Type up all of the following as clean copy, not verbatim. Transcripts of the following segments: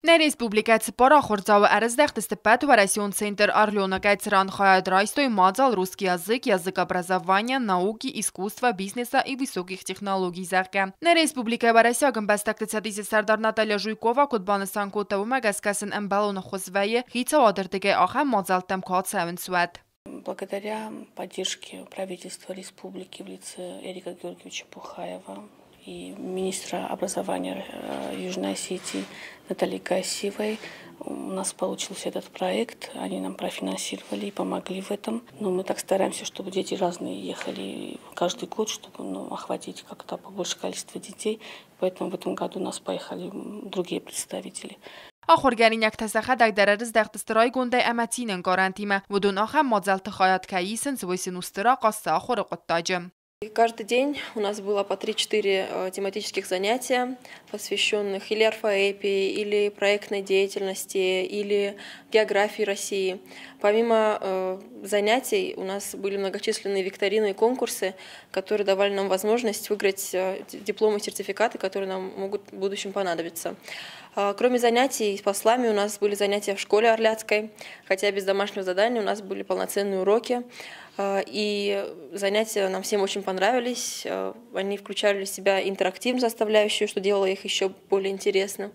Ne Respublikați Парախорцавы Арыздахтысты Пэтварасион Центр Орлёна Гайцеран Хаядрайстой Мадзал русский язык образования, науки, искусства, бизнеса и высоких технологий зарка. Ne Respublika Барасягам Бастактыцадизи Сардар Наталья Жуйкова Кутбаны Санкотаву Магаскасын Эмбалона Хозвае Хица Одертеге Ахам Мадзал Тамкатсавен Суэт. Благодаря поддержке правительства республики в лице Эрика Георгиевича Пухаева и министра образования Южной Осетии Натальи Гассиевой у нас получился этот проект. Они нам профинансировали и помогли в этом. Но мы так стараемся, чтобы дети разные ехали каждый год, чтобы охватить как-то побольше количество детей. Поэтому в этом году у нас поехали другие представители. Ахоргеринек тасахадак дарарыз дактыстырай гундай аматинен гарантима. Вудун ахам мадзалты хаят каисен свойсен устыра касса ахоры коттаджем. Каждый день у нас было по 3-4 тематических занятия, посвященных или орфоэпии, или проектной деятельности, или географии России. Помимо занятий у нас были многочисленные викторины и конкурсы, которые давали нам возможность выиграть дипломы и сертификаты, которые нам могут в будущем понадобиться. Кроме занятий с послами у нас были занятия в школе Орляцкой, хотя без домашнего задания у нас были полноценные уроки. И занятия нам всем очень понравились. Они включали в себя интерактивную составляющую, что делало их еще более интересным.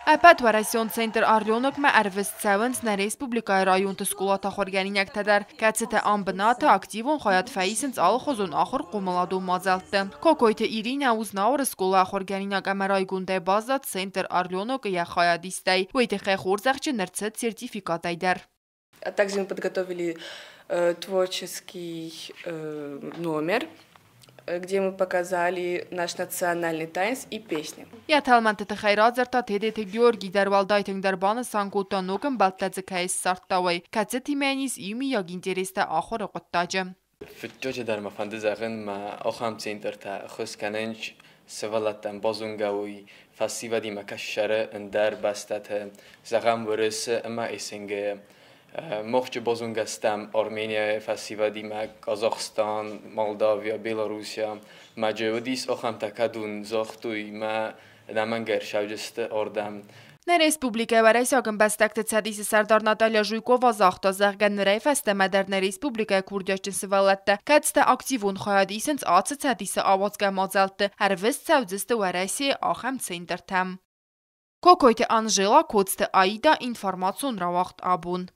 Пэтварасион Центр Орлёнок ма Арвестсавенс на Республикай районты скулата хоргеринек тадар. Кацете амбната активон хаят фаисенс алхозун ахор кумаладу мазалты. Кокойте Ирина узнаур скула хоргеринек амарай гунде база Центр Орлёнок я хаядистай. Уйте хурзахче нерцет сертификат айдар. Также мы подготовили творческий номер, где мы показали наш национальный танец и песни. Я талманты хайрадзарта тедете Георгий дарвалдайтен дарбаны санкутаноком балтадзекайс сартавай. Кацетименис ими яг интереста ахора коттаджем. Фитчоche dar ma fandezagin ma ocham center ta khoskanench سوالتن بازونگوی فسیودی مکشره اندر بستت زغم ورس اما ایسنگ مخچ بازونگستم آرمینیا فسیودی مک کازاخستان مالداویا بیلاروسیا مجودیس آخم تکدون زاختوی ما نمنگر شوجست آردم Ne Respublika Barasagın Bastaktıçadisi Sardar Natalya Juyukova zaxta zağgan reyfəstə mədər Respublika Kurdiyaçın sivalatda kətstə aktivun xayadisins atıçadisi avazqa mazaltı hərvist savcıstı varasi axam centertam. Kokoyte Anjela Kotste Aida informatsiyon ravaqt abun.